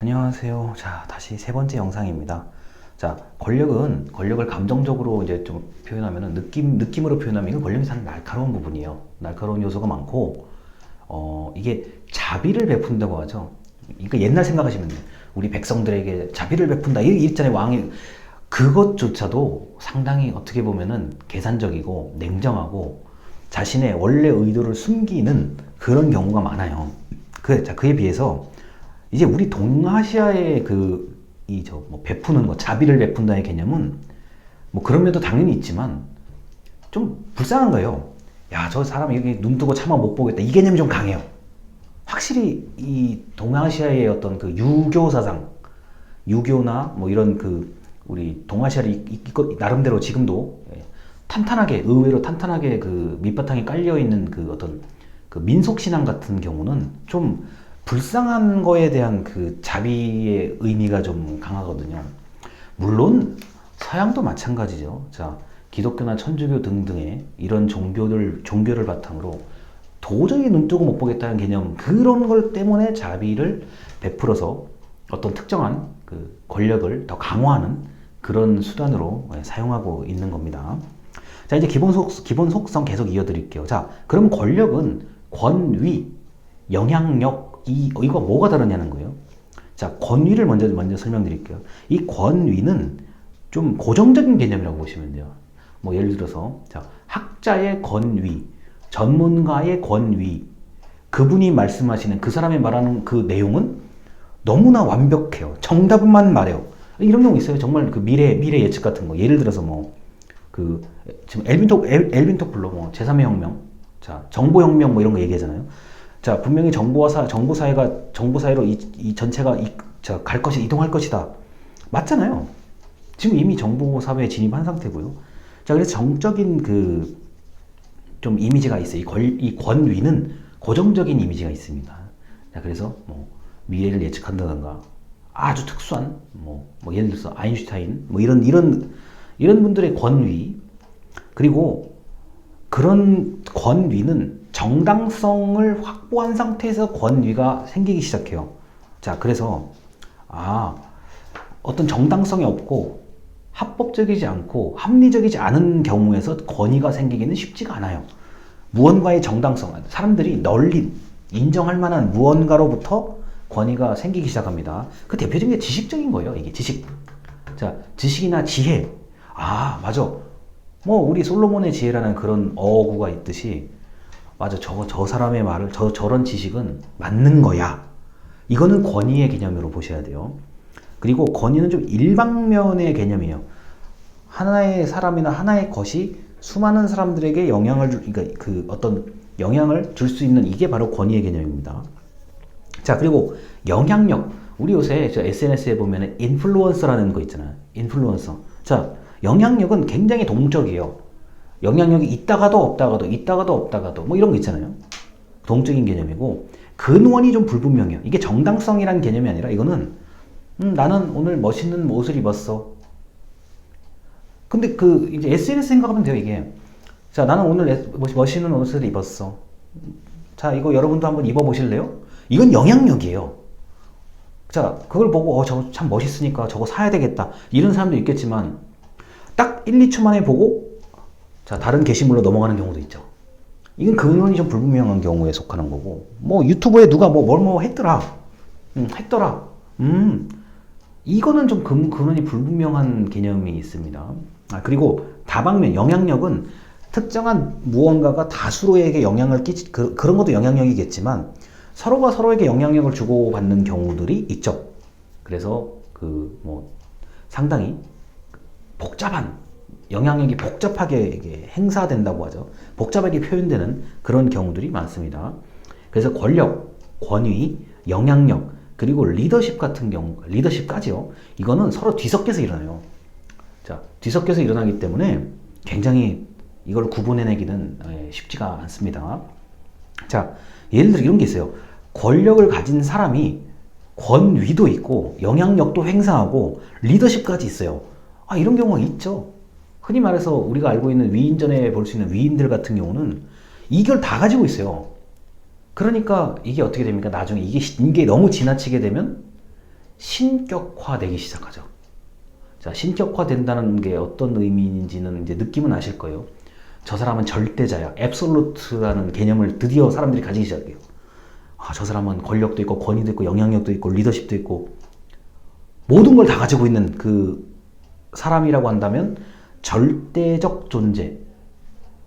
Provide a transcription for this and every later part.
안녕하세요. 자, 다시 세 번째 영상입니다. 자, 권력을 감정적으로 이제 좀 표현하면은 느낌으로 표현하면 이건 권력이 사는 날카로운 부분이에요. 날카로운 요소가 많고, 이게 자비를 베푼다고 하죠. 그러니까 옛날 생각하시면 돼요. 우리 백성들에게 자비를 베푼다. 이 있잖아요. 왕이. 그것조차도 상당히 어떻게 보면은 계산적이고 냉정하고 자신의 원래 의도를 숨기는 그런 경우가 많아요. 그에 비해서 이제 우리 동아시아의 뭐 베푸는 거, 자비를 베푼다의 개념은 뭐 그런 면도 당연히 있지만 좀 불쌍한 거예요. 야, 저 사람 여기 눈 뜨고 차마 못 보겠다. 이 개념이 좀 강해요. 확실히 이 동아시아의 어떤 그 유교 사상, 유교나 뭐 이런 우리 동아시아를 나름대로 지금도 탄탄하게, 의외로 탄탄하게 그 밑바탕에 깔려 있는 그 어떤 그 민속 신앙 같은 경우는 좀 불쌍한 거에 대한 그 자비의 의미가 좀 강하거든요. 물론 서양도 마찬가지죠. 자, 기독교나 천주교 등등의 이런 종교를 바탕으로 도저히 눈 뜨고 못 보겠다는 개념, 그런 걸 때문에 자비를 베풀어서 어떤 특정한 그 권력을 더 강화하는 그런 수단으로 사용하고 있는 겁니다. 자, 이제 기본 속성 계속 이어드릴게요. 자, 그럼 권력은 권위, 영향력, 이거 뭐가 다르냐는 거예요. 자, 권위를 먼저 설명드릴게요. 이 권위는 좀 고정적인 개념이라고 보시면 돼요. 뭐 예를 들어서 자, 학자의 권위, 전문가의 권위, 그분이 말씀하시는 그 사람이 말하는 그 내용은 너무나 완벽해요. 정답만 말해요. 이런 경우 있어요. 정말 그 미래 예측 같은 거. 예를 들어서 지금 엘빈 토플러 뭐 제3의 혁명, 자, 정보혁명 뭐 이런 거 얘기하잖아요. 자, 분명히 정보 사회로 이 전체가 이동할 것이다. 맞잖아요. 지금 이미 정보 사회에 진입한 상태고요. 자, 그래서 정적인 좀 이미지가 있어요. 이 권위는 고정적인 이미지가 있습니다. 자, 그래서 뭐 미래를 예측한다던가 아주 특수한 뭐 예를 들어서 아인슈타인 뭐 이런 분들의 권위, 그리고 그런 권위는 정당성을 확보한 상태에서 권위가 생기기 시작해요. 자, 그래서 어떤 정당성이 없고 합법적이지 않고 합리적이지 않은 경우에서 권위가 생기기는 쉽지가 않아요. 무언가의 정당성, 사람들이 널리 인정할 만한 무언가로부터 권위가 생기기 시작합니다. 그 대표적인 게 지식적인 거예요. 이게 지식. 자, 지식이나 지혜. 맞아. 뭐 우리 솔로몬의 지혜라는 그런 어구가 있듯이, 맞아, 저 사람의 말을, 저런 지식은 맞는 거야. 이거는 권위의 개념으로 보셔야 돼요. 그리고 권위는 좀 일방면의 개념이에요. 하나의 사람이나 하나의 것이 수많은 사람들에게 그러니까 어떤 영향을 줄 수 있는, 이게 바로 권위의 개념입니다. 자, 그리고 영향력. 우리 요새 SNS에 보면 인플루언서라는 거 있잖아요. 인플루언서. 자, 영향력은 굉장히 동적이에요. 영향력이 있다가도 없다가도 뭐 이런 거 있잖아요. 동적인 개념이고, 근원이 좀 불분명해요. 이게 정당성이라는 개념이 아니라 이거는 나는 오늘 멋있는 옷을 입었어. 근데 이제 SNS 생각하면 돼요, 이게. 자, 나는 오늘 멋있는 옷을 입었어. 자, 이거 여러분도 한번 입어보실래요? 이건 영향력이에요. 자, 그걸 보고 저거 참 멋있으니까 저거 사야 되겠다, 이런 사람도 있겠지만 딱 1, 2초 만에 보고 자, 다른 게시물로 넘어가는 경우도 있죠. 이건 근원이 좀 불분명한 경우에 속하는 거고, 뭐 유튜브에 누가 뭐 했더라. 이거는 좀 근원이 불분명한 개념이 있습니다. 그리고 다방면, 영향력은 특정한 무언가가 다수로에게 영향을 그런 것도 영향력이겠지만 서로가 서로에게 영향력을 주고받는 경우들이 있죠. 그래서 상당히 영향력이 복잡하게 행사된다고 하죠. 복잡하게 표현되는 그런 경우들이 많습니다. 그래서 권력, 권위, 영향력, 그리고 리더십 같은 경우, 리더십까지요. 이거는 서로 뒤섞여서 일어나요. 자, 뒤섞여서 일어나기 때문에 굉장히 이걸 구분해내기는 쉽지가 않습니다. 자, 예를 들어 이런 게 있어요. 권력을 가진 사람이 권위도 있고 영향력도 행사하고 리더십까지 있어요. 이런 경우가 있죠. 흔히 말해서 우리가 알고 있는 위인전에 볼 수 있는 위인들 같은 경우는 이걸 다 가지고 있어요. 그러니까 이게 어떻게 됩니까? 나중에 이게 너무 지나치게 되면 신격화되기 시작하죠. 자, 신격화된다는 게 어떤 의미인지는 이제 느낌은 아실 거예요. 저 사람은 절대자야. 앱솔루트라는 개념을 드디어 사람들이 가지기 시작해요. 아, 저 사람은 권력도 있고 권위도 있고 영향력도 있고 리더십도 있고 모든 걸 다 가지고 있는 그 사람이라고 한다면 절대적 존재,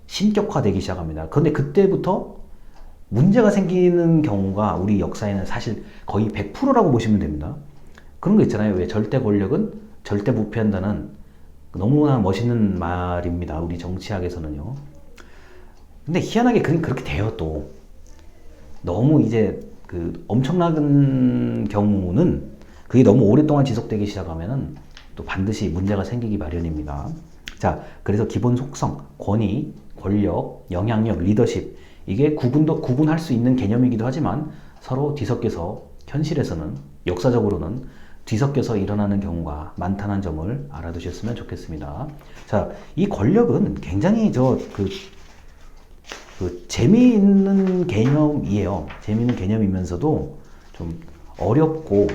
신격화되기 시작합니다. 그런데 그때부터 문제가 생기는 경우가 우리 역사에는 사실 거의 100%라고 보시면 됩니다. 그런 거 있잖아요. 왜 절대 권력은 절대 부패한다는 너무나 멋있는 말입니다. 우리 정치학에서는요. 근데 희한하게 그렇게 돼요, 또. 너무 이제 그 엄청난 경우는 그게 너무 오랫동안 지속되기 시작하면은 또 반드시 문제가 생기기 마련입니다. 자, 그래서 기본 속성, 권위, 권력, 영향력, 리더십 이게 구분할 수 있는 개념이기도 하지만 서로 뒤섞여서 현실에서는 역사적으로는 뒤섞여서 일어나는 경우가 많다는 점을 알아두셨으면 좋겠습니다. 자, 이 권력은 굉장히 재미있는 개념이에요. 재미있는 개념이면서도 좀 어렵고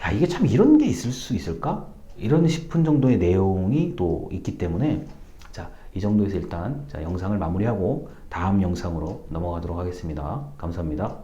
야, 이게 참 이런 게 있을 수 있을까? 이런 싶은 정도의 내용이 또 있기 때문에 자, 이 정도에서 일단 자, 영상을 마무리하고 다음 영상으로 넘어가도록 하겠습니다. 감사합니다.